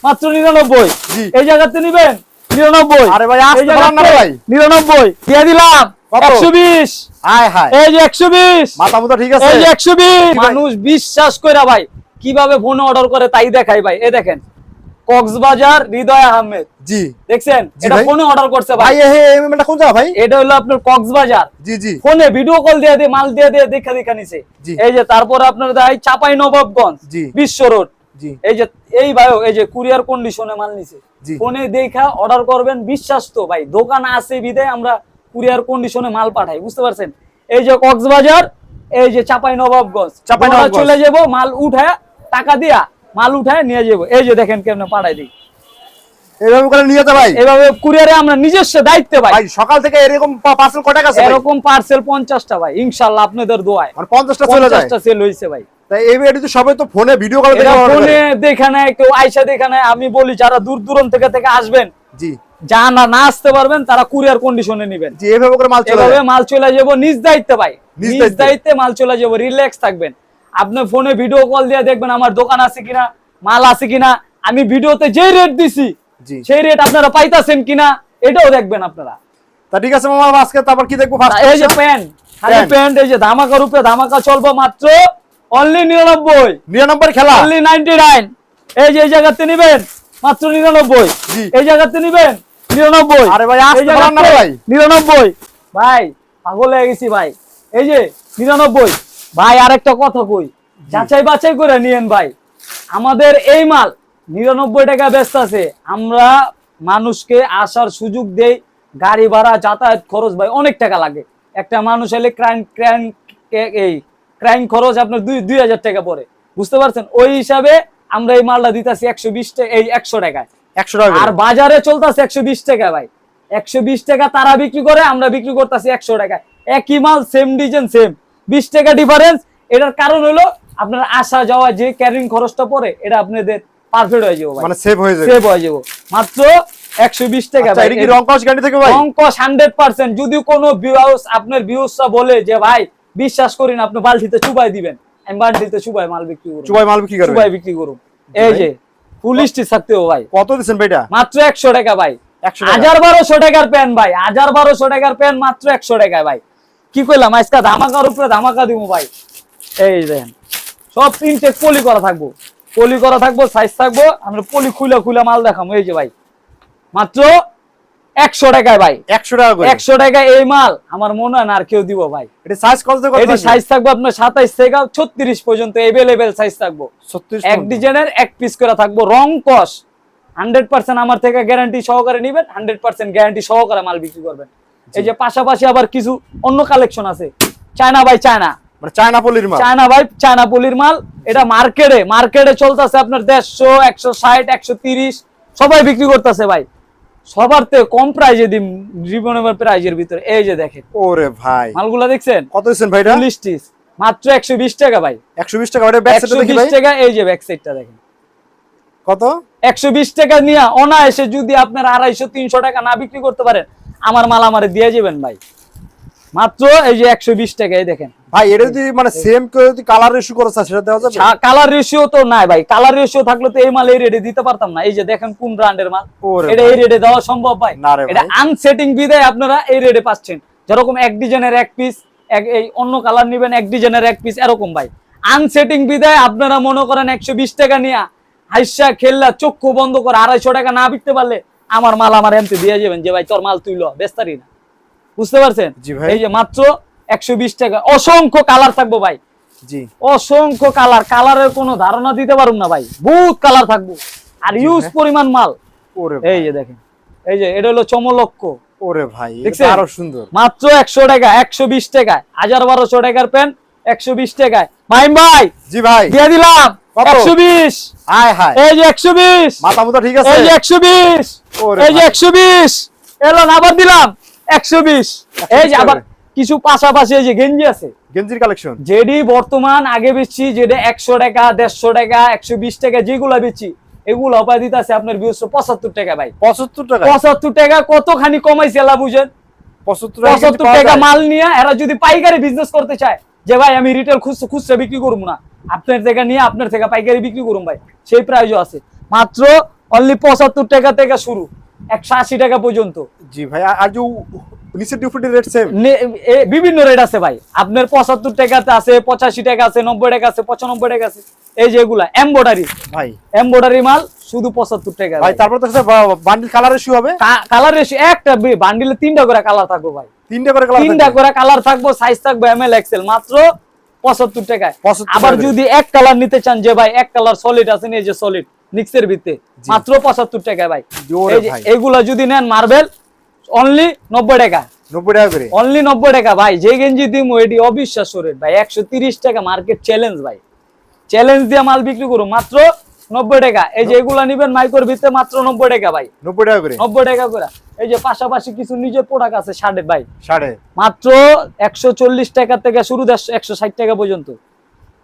মাত্র 99। এই জায়গাতে নিবেন 99। আরে ভাই আসতে পারেন না ভাই 99 দিয়ে দিলাম 120। হায় হায় এই যে 120 মাথা মুথা ঠিক আছে এই যে 120। মানুষ বিশ্বাস কইরা ভাই কিভাবে ফোনে অর্ডার করে তাই দেখাই ভাই। এই দেখেন কক্সবাজার হৃদয় আহমেদ, জি দেখছেন এটা ফোনে অর্ডার করছে ভাই। এই মেলটা কোন জায়গা ভাই? এটা হলো আপনার কক্সবাজার। জি জি ফোনে ভিডিও কল দিয়ে দিয়ে মাল দিয়ে দিয়ে দেখা নিছে। এই যে তারপর আপনার দেয় চাঁপাইনবাবগঞ্জ বিশ্ব রোড। এই যে এই ভাই এই যে কুরিয়ার কন্ডিশনে মাল নিছে, ফোনে দেখা অর্ডার করবেন। বিশ্বাস তো ভাই দোকান আছে বিধায় আমরা কুরিয়ার কন্ডিশনে মাল পাঠাই, বুঝতে পারছেন। এই যে কক্সবাজার, এই যে চাঁপাইনবাবগঞ্জ চলে যাব, মাল উঠায় টাকা দিয়া মাল উঠায় নিয়ে যাবো। এই যে দেখেন কেমনে পাঠাই দিই, এইভাবে করে নিয়ে যেতে ভাই। এইভাবে কুরিয়ারে আমরা নিজস্ব দায়িত্বে ভাই। সকাল থেকে এরকম পার্সেল কটা আছে? এরকম পার্সেল 50টা ভাই, ইনশাআল্লাহ আপনাদের দোয়ায়। আর 50টা চলে যায়? 50টা সেল হইছে ভাই। তাই এই ভিডিও তো সবাই তো ফোনে ভিডিও কল দেখে ফোনে দেখা নেয়, কেউ আয়সা দেখা নেয়। আমি বলি যারা দূর দূরান্ত থেকে আসবেন, জি যা না আসতে পারবেন তারা কুরিয়ার কন্ডিশনে নেবেন। জি এইভাবে করে মাল চলে যায়। এভাবে মাল চলে যাব নিজ দায়িত্বে ভাই, নিজ দায়িত্বে মাল চলে যাব। রিল্যাক্স থাকবেন। আপনি ফোনে ভিডিও কল দিয়ে দেখবেন আমার দোকান আছে কিনা, মাল আছে কিনা, আমি ভিডিওতে যে রেট দিছি সেই রেট আপনারা পাইতাছেন কিনা এটাও দেখবেন আপনারা। তা ঠিক আছে মামা, আজকে তারপর কি দেখবো? এই যে প্যান্ট, খালি প্যান্ট, এই যে ধামাকার উপরে ধামাকা চলবে মাত্র অনলি 99 খেলা অনলি 99। এই যে এই জায়গাতে নিবেন মাত্র 99। এই জায়গাতে নিবেন 99। আরে ভাই আসতে পারেন না ভাই 99 ভাই, পাগল হয়ে গেছি ভাই। এই যে 99 ভাই। আরেকটা কথা কই, যাচাই বাছাই করে নিয়েন ভাই। আমাদের এই মাল 99 টাকা ব্যস্ত আছে। আমরা মানুষকে আসার সুযোগ দেই, গাড়ি ভাড়া যাতায়াত খরচ ভাই অনেক টাকা লাগে। একটা মানুষ এলে ক্রাইম খরচ আপনার 2000 টাকা পড়ে, বুঝতে পারছেন। ওই হিসাবে আমরা এই মালটা দিতেছি 120 টাকা, এই 100 টাকায়। 100 টাকা আর বাজারে চলতেছে 120 টাকা ভাই। 120 টাকা তারা বিক্রি করে, আমরা বিক্রি করতেছি 100 টাকায়। একই মাল, সেম ডিজাইন, সেম 20 টাকা ডিফারেন্স। এটার কারণ হলো আপনার আসা যাওয়া যে ক্যারিং খরচটা পড়ে, এটা আপনাদের পারফেক্ট হয়ে যাবে ভাই, মানে সেভ হয়ে যাবে, সেভ হয়ে যাবে মাত্র 120 টাকা ভাই। এটা কি রং কস গ্যারান্টি থাকে ভাই? রং কস 100%। যদি কোনো ভিউয়ার্স আপনার ভিউয়ার্সরা বলে যে ভাই বিশ্বাস করি না, আপনি বালতিতে চুবাই দিবেন, আমি বালতিতে চুবাই মাল বিক্রি করব, চুবাই মাল বিক্রি করব, চুবাই বিক্রি করব। এই যে ফুল স্টিচ থাকতেও ভাই কত দিবেন ভাইটা? মাত্র 100 টাকা ভাই। 1200 টাকার প্যান ভাই, 1200 টাকার প্যান মাত্র 100 টাকায় ভাই। কি কইলাম আজকে ধামাকার উপরে ধামাকা দিব ভাই। এই দেখেন সব প্রিন্টেড পলি করা থাকবো, পলি করা থাকবো, সাইজ থাকবো। আমরা পলি খুলে মাল দেখাবো। এই যে ভাই মাত্র 100 টাকায় ভাই, 100 টাকা করে। 100 টাকায় এই মাল আমার মনে হয় না আর কেউ দিব ভাই। এটা সাইজ কত থেকে কত? এটা সাইজ থাকবে আপনার 27 থেকে 36 পর্যন্ত अवेलेबल সাইজ থাকবো। 36 এক ডিজাইনের এক পিস করে থাকবো। রং কস 100% আমার থেকে গ্যারান্টি সহকারে নেবেন, 100% গ্যারান্টি সহকারে মাল বিক্রি করবেন। এই যে পাশাপাশি আবার কিছু অন্য কালেকশন আছে। চায়না বাই চায়না, মানে চায়না পলির মাল, চায়না ভাই চায়না পলির মাল। এটা মার্কেটে চলতেছে আপনার 150, 160, 130 সবাই বিক্রি করতেছে ভাই। সবার থেকে কম প্রাইজে দিন, রিজনেবল প্রাইজের ভিতরে। এই যে দেখেন ওরে ভাই মালগুলা দেখছেন কত দিবেন ভাইটা? ফুল স্টিচ মাত্র 120 টাকা ভাই। 120 টাকা। ওটা ব্যাক সাইডটা দেখি ভাই 120 টাকা। এই যে ব্যাক সাইডটা দেখেন কত? 120 টাকা নিয়ে অনায়াসে যদি আপনার 250-300 টাকা না বিক্রি করতে পারেন, আমার মাল আমারে দিয়ে যাবেন ভাই মাত্র এই যে 120 টাকায়। দেখেন ভাই এটা যদি মানে সেম কেউ যদি কালার রেশিও করে সেটা দেওয়া যাবে? কালার রেশিও তো নাই ভাই। কালার রেশিও থাকলে তো এই মাল এই রেটে দিতে পারতাম না। এই যে দেখেন কোন ব্র্যান্ডের মাল, এটা এই রেটে দেওয়া সম্ভব ভাই? এটা আনসেটিং বিদায় আপনারা এই রেটে পাচ্ছেন। যেরকম এক ডিজাইনের এক পিস, এই অন্য কালার নেবেন এক ডিজাইনের এক পিস, এরকম ভাই। আনসেটিং বিদায় আপনারা মনে করেন 120 টাকা নিয়ে হাইসা খেললা চক্ষু বন্ধ করে 250 টাকা না বিকতে পারলে আমার মাল আমার এমতে দিয়ে যাবেন যে ভাই তোর মাল তুই ল, বেস্তারি না, বুঝতে পারছেন? এই যে মাত্র 120 টাকা। অসংখ্য কালার থাকবো ভাই, জি অসংখ্য কালার। কালারের কোনো ধারণা দিতে পারুম না ভাই, বহুত কালার থাকবো আর ইউজ পরিমাণ মাল। এই যে দেখেন, এই যে এটা হলো চমলক্ষ। ওরে ভাই এটা আরো সুন্দর। মাত্র 100 টাকা, 120 টাকায়। 1200 টাকার পেন 120 টাকায়। মাইম ভাই, জি ভাই দিয়ে দিলাম 120। হায় হায় এই যে 120 মাথা মুথা ঠিক আছে? এই যে 120, এই যে 120 এলো না, আবার দিলাম 120। এই যে আবার কিছু পাশাপাশি এই যে গেঞ্জি আছে, গেঞ্জির কালেকশন যেডি বর্তমান আগে বেচছি, যেটা 100 টাকা, 150 টাকা, 120 টাকা যেগুলা বেচছি, এগুলো উপায় দিতে আছে আপনার 75 টাকা ভাই। 75 টাকা? 75 টাকা কতখানি কমাইছে এলা বুঝেন? 75 টাকা মাল নিয়ে এরা যদি পাইকারি বিজনেস করতে চায় যে ভাই আমি রিটেল খুচরা বিক্রি করবো না, আপনার থেকে নিয়ে আপনার থেকে পাইকারি বিক্রি করুন ভাই, সেই প্রাইজও আছে। মাত্র অনলি 75 টাকা থেকে শুরু 180 টাকা পর্যন্ত। জি ভাই, আর যে নিচের ডিউটি রেট সেম? বিভিন্ন রেট আছে ভাই, আপনার 75 টাকাতে আছে, 85 টাকা আছে, 90 টাকা আছে, 95 টাকা আছে। এই যে এগুলা এমব্রয়ডারি ভাই, এমব্রয়ডারি মাল শুধু 75 টাকা ভাই। তারপর তো বান্ডিল কালার রেশিও হবে, কালার রেশিও একটা বান্ডিলে 3টা করে কালার থাকবে ভাই, 3টা করে কালার, 3টা করে কালার থাকবে, সাইজ থাকবে এমএল এক্সেল, মাত্র 75 টাকায়। 75 আবার টাকা যদি এক কালার নিতে চান, যে ভাই এক কালার সলিড আছে, এই যে সলিড নিক্সের ভিতরে, মাত্র 75 টাকায় ভাই। এই যে এগুলা যদি নেন মার্বেল, অনলি 90 টাকা, 90 টাকা করে, অনলি 90 টাকা ভাই। যে গেঞ্জি দিমু এটি অবিশ্বাস্য রেট ভাই, 130 টাকা মার্কেট চ্যালেঞ্জ ভাই, চ্যালেঞ্জ দিয়ে মাল বিক্রি করুন মাত্র 90 টাকা। এই যে এগুলা নিবেন মাইক্রোর ভিতরে, মাত্র 90 টাকা ভাই, 90 টাকা করে, 90 টাকা করে। এই যে পাশাপাশি কিছু নিজের প্রোডাক্ট আছে শার্টের ভাই, শাড়ে মাত্র 140 টাকা থেকে শুরু, 160 টাকা পর্যন্ত।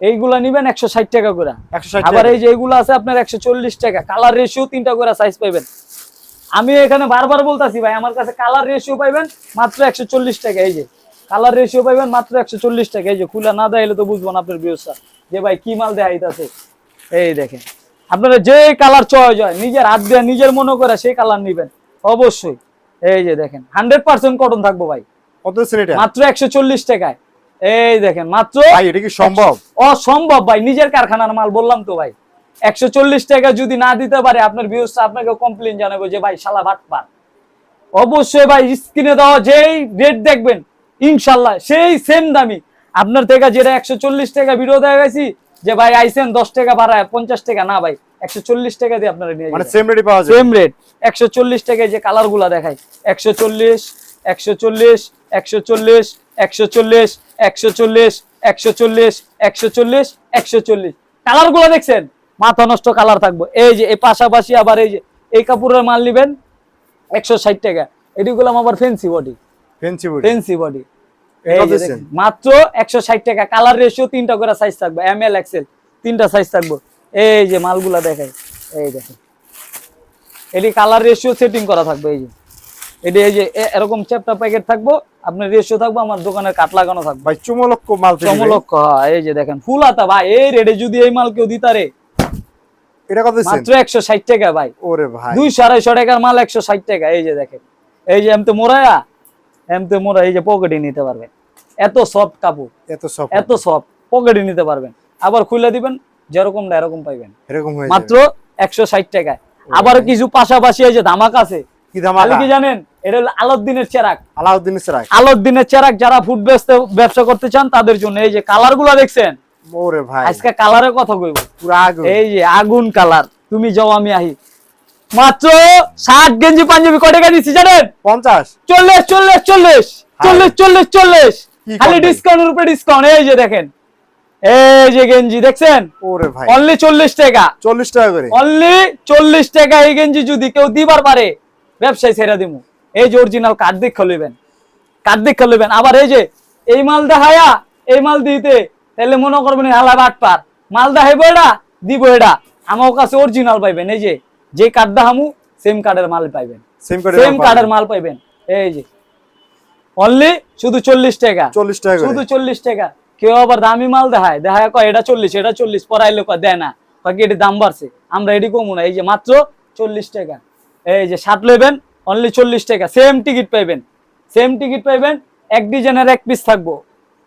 এইগুলা নিবেন 160 টাকা করে। 160 আবার টাকা। এই যে এগুলো আছে আপনার 140 টাকা, কালার রেশিও 3টা করে সাইজ পাবেন। আমি এখানে বারবার বলতাছি ভাই, আমার কাছে কালার রেশিও পাইবেন মাত্র 140 টাকা। এই যে কালার রেশিও পাইবেন মাত্র 140 টাকা। এই যে খুলে না দেখাইলে তো বুঝবো না আপনার ভিউয়ার্সরা যে ভাই কি মাল দেখাইতাছে। এই দেখেন, আপনারা যে কালার চয়েস হয় নিজের হাত দিয়ে নিজের মনে করে সেই কালার নিবেন অবশ্যই। এই যে দেখেন 100% কটন থাকবো ভাই, কত দিচ্ছেন এটা? মাত্র 140 টাকায়। এই দেখেন মাত্র, ভাই এটা কি সম্ভব? অসম্ভব ভাই, নিজের কারখানার মাল, বললাম তো ভাই। 140 টাকা যদি না দিতে পারে আপনার ভিউয়ার্সরা আপনাকে কমপ্লেইন জানাবো যে ভাই শালা বাটপার। অবশ্যই ভাই স্ক্রিনে দেওয়া যেই রেট দেখবেন ইনশাআল্লাহ সেই সেম দামি আপনার থেকে, যেটা 140 টাকা ভিডিও দেখা গেছি যে ভাই আইসেন 10 টাকা বাড়ায় 50 টাকা, না ভাই 140 টাকা দিয়ে আপনারা নিয়ে মানে যাবেন, সেম রেটই পাওয়া যায়, সেম রেট 140 টাকায়। যে কালার গুলা দেখায় 140 140 140 140 140 140 140 140 কালার গুলা দেখছেন, মাথা নষ্ট কালার থাকবো। এই যে এই পাশাপাশি আবার এই যে এই কাপড়ের মাল নিবেন 160 টাকা। এটিগুলো আবার ফেন্সি বডি, ফেন্সি বডি, মাত্র 160 টাকা। কালার রেশিও 3টা করে সাইজ থাকবে, এমএল এক্সেল 3টা সাইজ থাকবে। এই যে মালগুলা দেখাই, এই দেখেন এটি কালার রেশিও সেটিং করা থাকবে। এই যে এটি এই যে এরকম চ্যাপ্টার প্যাকেট থাকবো, আপনার রেশিও থাকবো, আমার দোকানের কাট লাগানো থাকবে ভাই। চমলক্ষ মাল, চমলক্ষ। এই যে দেখেন ফুল হাতা ভাই, এই রেটে যদি এই মাল কেউ দিতারে, এটা কত দিচ্ছেন? মাত্র 160 টাকা ভাই। ওরে ভাই, 200-250 টাকার মাল 160 টাকা। এই যে দেখেন, এই যে এমতে মোড়া, এই যে পকেটে নিতে পারবেন, এত সফট কাপড়, এত সফট, পকেটে নিতে পারবেন। আবার খুলে দিবেন যেরকম না এরকম পাইবেন, এরকম হয়ে মাত্র 160 টাকায়। আবার কিছু পাশাপাশি এই যে ধামাকা আছে, কি ধামাকা কি জানেন? এটা হলো আলাউদ্দিনের চেরাগ, আলাউদ্দিনের চেরাগ। যারা ফুড ব্যবসা করতে চান তাদের জন্য। এই যে কালার গুলা দেখছেন, ওরে ভাই আজকে কালারের কথা কইব, পুরো আগুন। এই যে আগুন কালার, তুমি যাও আমি আহি। মাত্র 60 গেঞ্জি পাঞ্জাবি কয় টাকা দিচ্ছি জানেন? 50 40 40 40 40 40 40 খালি ডিসকাউন্টের উপরে ডিসকাউন্ট। এই যে দেখেন, এই যে গেঞ্জি দেখছেন, ওরে ভাই অনলি 40 টাকা, 40 টাকা করে, অনলি 40 টাকা। এই গেঞ্জি যদি কেউ দিবার পারে ব্যবসায় ছেড়ে দিমু। এই যে অরিজিনাল কার্ড দেখে লইবেন, কার্ড দেখে লইবেন। আবার এই যে এই মাল দেখায়া এই মাল দিতে, তাহলে মনে করবেন হালা বাটপার, মাল দেখাইবো এটা দিব এটা। আমার কাছে অরিজিনাল পাইবেন, এই যে যে কার্ড দেখামু সেম কার্ডের মাল পাইবেন, সেম কার্ডের মাল পাইবেন। এই যে অনলি শুধু 40 টাকা, 40 টাকা শুধু 40 টাকা। কেউ আবার দামি মাল দেখায় কয় এটা 40 এটা 40, পরাইলে কয় দেয় না, কয় কি এটি দাম বাড়ছে, আমরা এটি কমু না। এই যে মাত্র 40 টাকা। এই যে শার্ট লইবেন অনলি 40 টাকা, সেম টিকিট পাইবেন, সেম টিকিট পাইবেন। এক ডিজাইনের এক পিস থাকবো।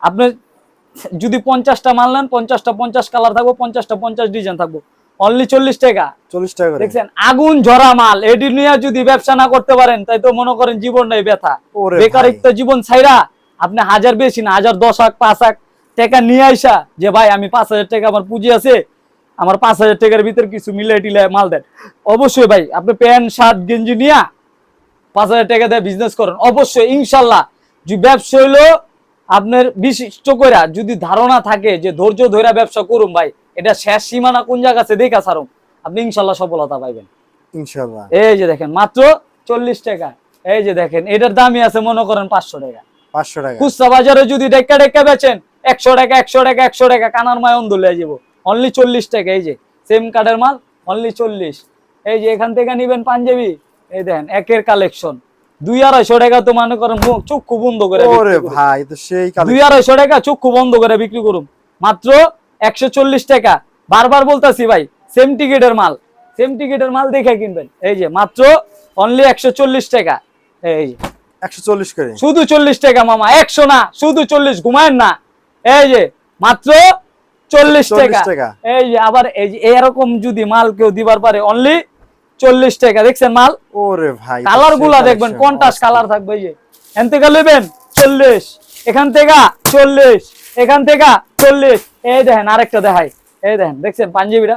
আপনি যদি 50টা মাল নেন, 50টা 50 কালার থাকবো, 50টা 50 ডিজাইন থাকবো, অনলি 40 টাকা। 40 টাকা করে দেখছেন আগুন ঝরা মাল। এটি নিয়ে যদি ব্যবসা না করতে পারেন, তাই তো মনে করেন জীবনটাই ব্যথা, বেকারিত্ব জীবন ছাইরা আপনি হাজার বেশি না, 1000 10 লাখ 5 লাখ টাকা নিয়ে আইসা যে ভাই আমি 5000 টাকা আমার পুঁজি আছে, আমার 5000 টাকার ভিতর কিছু মিলে টিলে মাল দেন। অবশ্যই ভাই আপনি প্যান্ট শার্ট গেঞ্জি নিয়া 5000 টাকা দিয়ে বিজনেস করেন, অবশ্যই ইনশাল্লাহ। যে ব্যবসা হইলো আপনার বিশিষ্ট কইরা যদি ধারণা থাকে যে ধৈর্য ধইরা ব্যবসা করুন ভাই, এটা শেষ সীমানা কোন জায়গা আছে দেখা ছাড়ুন, আপনি ইনশাল্লাহ সফলতা পাইবেন ইনশাল্লাহ। এই যে দেখেন মাত্র 40 টাকা। এই যে দেখেন এটার দামই আছে মনে করেন 500 টাকা, 500 টাকা। খুচরা বাজারে যদি ডেক্কা ডেক্কা বেচেন 100 টাকা 100 টাকা 100 টাকা, কানার মায়ন দলে যাব। অনলি 40 টাকা। এই যে সেম কার্ডের মাল অনলি 40। এই যে এখান থেকে নিবেন পাঞ্জাবি, এই দেখেন একের কালেকশন 200-250 টাকা তো মনে করেন চক্ষু বন্ধ করে, ওরে ভাই তো সেই কালেকশন 200-250 টাকা চক্ষু বন্ধ করে বিক্রি করুন, মাত্র 140 টাকা। বারবার বলতাছি ভাই সেম টিকেটের মাল, সেম টিকেটের মাল দেখে কিনবেন। এই যে মাত্র অনলি 140 টাকা। এই যে 140 করে, শুধু 40 টাকা মামা, 100 না, শুধু 40, ঘুমায়েন না। এই যে মাত্র 40 টাকা। এই যে আবার এই যে এরকম যদি মাল কেউ দিবার পারে অনলি 40 টাকা। দেখছেন মাল? ওরে ভাই, কালার গুলা দেখবেন, কন্ট্রাস্ট কালার থাকবে। এই যে এখান থেকে নেবেন 40, এখান থেকে 40, এখান থেকে 40। এই দেখেন আরেকটা দেখাই, এই দেখেন, দেখছেন পাঞ্জাবিটা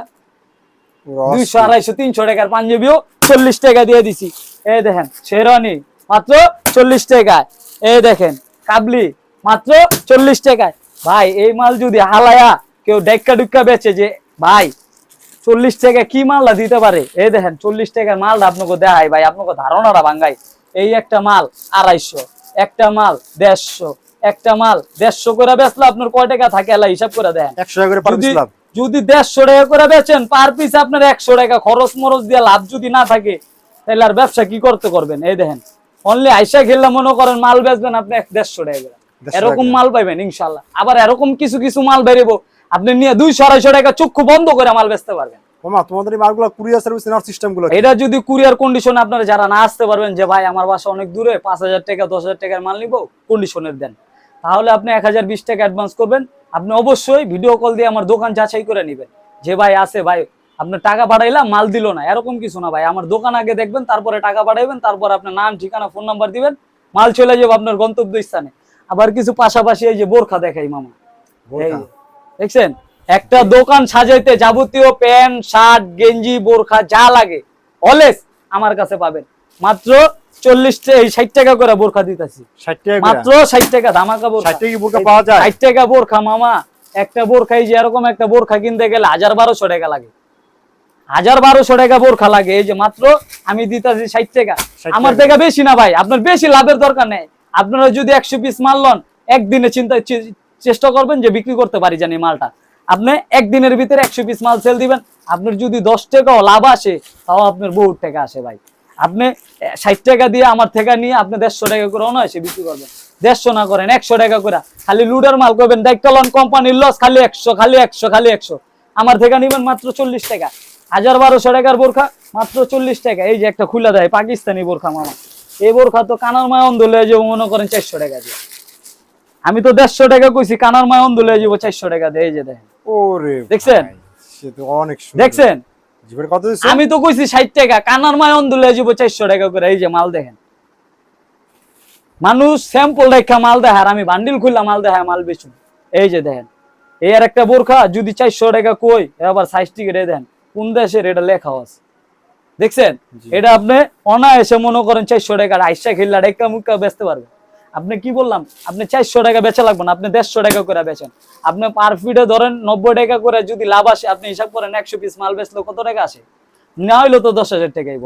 200, 250, 300 টাকার পাঞ্জাবিও 40 টাকা দিয়ে দিছি। এই দেখেন শেরওয়ানি মাত্র 40 টাকায়। এই দেখেন কাবলি মাত্র 40 টাকায়। ভাই এই মাল যদি হালায়া কেউ ডাক্কা ডুক্কা বেচে যে ভাই 40 টাকা কি মালটা দিতে পারে, এই দেখেন 40 টাকার মালটা আপনাকে দেখাই ভাই, আপনাকে ধারণাটা ভাঙ্গাই। এই একটা মাল 250, একটা মাল 150, একটা মাল 150 করে বেচলে আপনার কয় টাকা থাকে এলা হিসাব করে দেন। 100 টাকা করে পার পিস লাভ। যদি 150 টাকা করে বেচেন পার পিস আপনার 100 টাকা খরচ মরচ দিয়ে লাভ যদি না থাকে তাহলে আর ব্যবসা কি করতে করবেন। এই দেখেন অনলি আইসা খেললে মনে করেন মাল বেচবেন আপনি 150 টাকা, এরকম মাল পাইবেন ইনশাল্লাহ। আবার এরকম কিছু কিছু মাল বেরোবো আপনি নিয়ে 200, 250 টাকা চক্ষু বন্ধ করে মাল বেচতে পারবেন। মামা তোমাদের এই মালগুলো কুরিয়ার সার্ভিস নেওয়ার সিস্টেমগুলো এটা যদি কুরিয়ার কন্ডিশনে আপনারা যারা না আসতে পারবেন যে ভাই আমার বাসা অনেক দূরে, 5000 টাকা 10000 টাকার মাল নিব, কন্ডিশনের দেন, তাহলে আপনি 1020 টাকা অ্যাডভান্স করবেন। আপনি অবশ্যই ভিডিও কল দিয়ে আমার দোকান যাচাই করে নেবেন যে ভাই আছে, ভাই আপনার টাকা পাঠাইলাম মাল দিল না, এরকম কিছু না ভাই। আমার দোকান আগে দেখবেন, তারপরে টাকা পাঠাইবেন, তারপর আপনার নাম ঠিকানা ফোন নাম্বার দিবেন, মাল চলে যাবে আপনার গন্তব্য স্থানে। আবার কিছু পাশাপাশি এই যে বোরখা দেখাই মামা, দেখছেন একটা দোকান সাজাইতে যাবতীয় প্যান্ট শার্ট গেঞ্জি বোরখা যা লাগে অলওয়েজ আমার কাছে পাবেন। মাত্র 60 টাকা করে বোরখা দিতেছি, মাত্র 60 টাকা ধামাকা বোরখা। 60 টাকা বোরখা মামা, একটা বোরখা এই যে এরকম একটা বোরখা কিনতে গেলে 1000-1200 টাকা লাগে, 1000-1200 টাকা বোরখা লাগে। এই যে মাত্র আমি দিতেছি 60 টাকা। আমার থেকে বেশি না ভাই, আপনার বেশি লাভের দরকার নেই। আপনারা যদি 100 পিস মাল লন একদিনে চেষ্টা করবেন যে বিক্রি করতে পারি জানি মালটা। আপনি একদিনের ভিতরে 100 পিস মাল সেল দিবেন, আপনার যদি 10 টাকাও লাভ আসে তাও আপনার বহুত টাকা আসে ভাই। আপনি 60 টাকা দিয়ে আমার থেকে নিয়ে আপনি 150 টাকা করে অনায়াসে বিক্রি করবেন। 150 না করেন 100 টাকা করে, খালি লুডার মাল করবেন, দায়িত্ব লন কোম্পানির লস, খালি 100, খালি 100, খালি 100। আমার থেকে নিবেন মাত্র 40 টাকা। 1000-1200 টাকার বোরখা মাত্র 40 টাকা। এই যে একটা খুলে দেয় পাকিস্তানি বোরখা মামা, এই বোরখা তো কানার মায় অন্ধ লয়ে যাবো মনে করেন 400 টাকা দিয়ে। আমি তো 150 টাকা কইছি, কানার মায় অন্ধ লয়ে যাবো 400 টাকা দিয়ে। এই যে দেখেন, ওরে দেখছেন, সে তো অনেক সুন্দর। দেখছেন জিবের কত দিছেন? আমি তো কইছি 60 টাকা, কানার মায় অন্ধ লয়ে যাবো 400 টাকা করে। এই যে মাল দেখেন, মানুষ স্যাম্পল দেখা মাল দেয় আর আমি বান্ডিল খুললা মাল দেখায় মাল বেচুন। এই যে দেখেন, এই আর একটা বোরখা যদি 400 টাকা কই, আবার সাইজ টিকেট দেন কোন দেশের এটা লেখা আছে, দেখছেন? এটা আপনি অনায়াসে মনে করেন 400 টাকা আইসা খেললা ডেক্কা মুক্কা বেচতে পারবেন। আপনি কি বললাম, আপনি 400 টাকা বেচা লাগবে না, আপনি 150 টাকা করে বেচেন। আপনি পার ফিটে ধরেন 90 টাকা করে যদি লাভ আসে, আপনি হিসাব করেন 100 পিস মাল বেচলে কত টাকা আসে, না হইলো তো 10,000 টাকাই।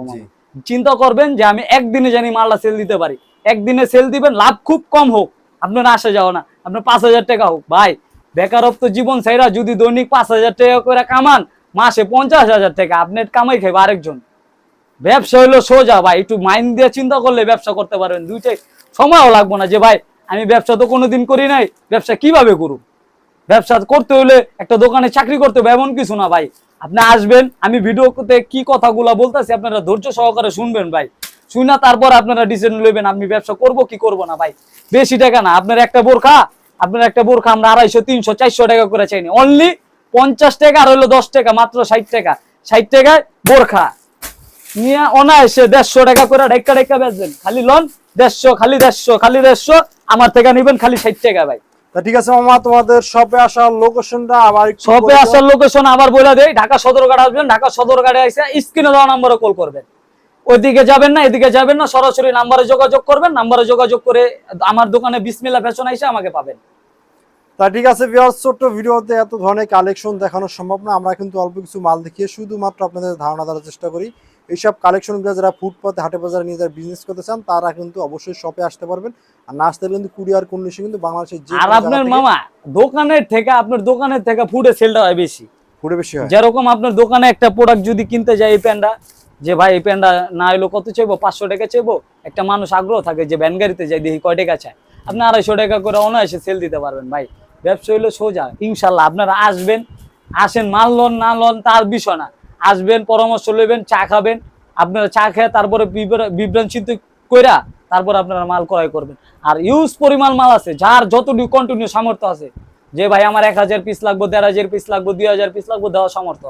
চিন্তা করবেন যে আমি একদিনে জানি মালটা সেল দিতে পারি, একদিনে সেল দিবেন, লাভ খুব কম হোক, আপনার আসে যাও না, আপনার 5000 টাকা হোক। ভাই বেকারত্ব জীবন ছাইরা যদি দৈনিক 5000 টাকা করে কামান, মাসে 50,000 টাকা আপনি কামাই খাইবে আরেকজন। ব্যবসা হইলো সোজা ভাই, একটু মাইন্ড দিয়ে চিন্তা করলে ব্যবসা করতে পারবেন। দুইটাই সময়ও লাগবো না যে ভাই আমি ব্যবসা তো কোনোদিন করি নাই, ব্যবসা কিভাবে করুন। ব্যবসা করতে হলে একটা দোকানে চাকরি করতে হবে এমন কিছু না ভাই। আপনি আসবেন, আমি ভিডিওতে কি কথাগুলা বলতেছি আপনারা ধৈর্য সহকারে শুনবেন ভাই, শুনা তারপর আপনারা ডিসিশন নেবেন আমি ব্যবসা করব কি করব না। ভাই বেশি টাকা না, আপনার একটা বোরখা আমরা 250, 300, 400 টাকা করে চাইনি, অনলি 50 টাকা আর হইলো 10 টাকা, মাত্র 60 টাকা। 60 টাকায় বোরখা নিয়ে অনায়াসে 150 টাকা করে ঢাক্কা ঢাক্কা বেচবেন। খালি লন 150, খালি 150, খালি 150, আমার থেকে নিবেন খালি 60 টাকা ভাই। ঠিক আছে মামা, তোমাদের শপে আসার লোকেশনটা আবার শপে আসার লোকেশন আবার বলে দেই, ঢাকা সদরঘাট আসবেন, ঢাকা সদরঘাটে এসে স্ক্রিনে দেওয়া নম্বরে কল করবেন। ওইদিকে যাবেন না, এদিকে যাবেন না, সরাসরি নাম্বারে যোগাযোগ করবেন। নাম্বারে যোগাযোগ করে আমার দোকানে বিসমিল্লাহ ফ্যাশন এসে আমাকে পাবেন। তা ঠিক আছে ভিউয়ার্স, ছোট্ট ভিডিওতে এত ধরনের কালেকশন দেখানো সম্ভব না। আমরা কিন্তু অল্প কিছু মাল দেখিয়ে শুধুমাত্র আপনাদের ধারণা দেওয়ার চেষ্টা করি। এইসব কালেকশনগুলো যারা ফুটপাতে হাটে বাজারে নিয়ে যারা বিজনেস করতে চান তারা কিন্তু অবশ্যই শপে আসতে পারবেন। আর না আসতে কিন্তু কুরিয়ার কন্ডিশন কিন্তু বাংলাদেশের যে আর আপনার মামা দোকানের থেকে, আপনার দোকানের থেকে ফুডে সেলটা হয় বেশি, ফুডে বেশি হয়। যেরকম আপনার দোকানে একটা প্রোডাক্ট যদি কিনতে যায়, এই প্যান্ডা যে ভাই এই প্যান্ডা না হইলো কত চাইবো, 500 টাকা চাইবো, একটা মানুষ আগ্রহ থাকে যে ভ্যান গাড়িতে যাই দেখি কয় টাকা চায়, আপনি 250 টাকা করে অনায়াসে সেল দিতে পারবেন। ভাই ব্যবসা হইলো সোজা, ইনশাল্লাহ আপনারা আসবেন, আসেন, মাল লন না লন তার বিষয় না, আসবেন, পরামর্শ লইবেন, চা খাবেন, আপনারা চা খেয়ে তারপরে বিভ্রান্তিত কইরা তারপর আপনারা মাল ক্রয় করবেন। আর ইউজ পরিমাণ মাল আছে, যার যতটুকু কন্টিনিউ সামর্থ্য আছে, যে ভাই আমার 1000 পিস লাগবে, 1500 পিস লাগবে, 2000 পিস লাগবে, দেওয়া সামর্থ্য।